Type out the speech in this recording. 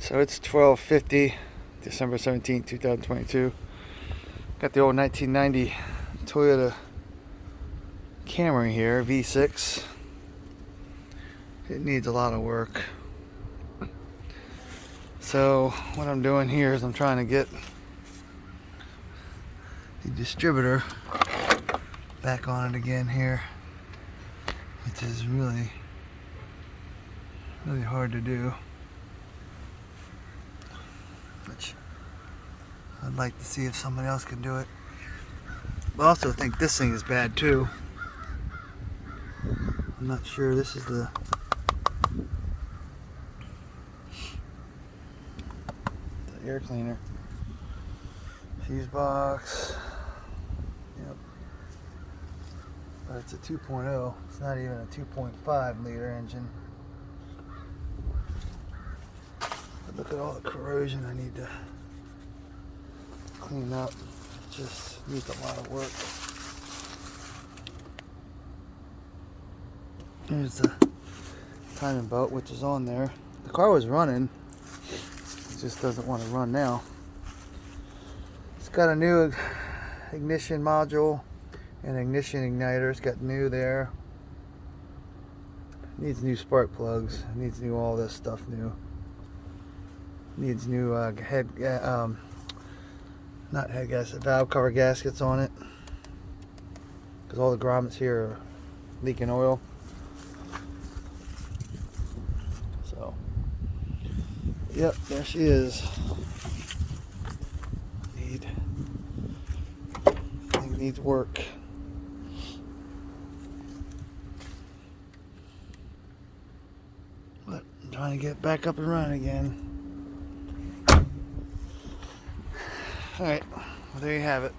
So it's 12:50, December 17th, 2022. Got the old 1990 Toyota Camry here, V6. It needs a lot of work. So what I'm doing here is I'm trying to get the distributor back on it again here, which is really hard to do. Which I'd like to see if somebody else can do it. I also think this thing is bad too. I'm not sure. This is the air cleaner. Fuse box. Yep. But it's a 2.0. It's not even a 2.5 liter engine. But look at all the corrosion I need to clean up. It just needs a lot of work. Here's the timing belt, which is on there. The car was running. It just doesn't want to run now. It's got a new ignition module and ignition igniter. It's got new there. Needs new spark plugs. Needs new all this stuff new. Needs new not head gasket, valve cover gaskets on it, because all the grommets here are leaking oil. So, yep, there she is. Thing needs work. But I'm trying to get back up and running again. Alright, well, there you have it.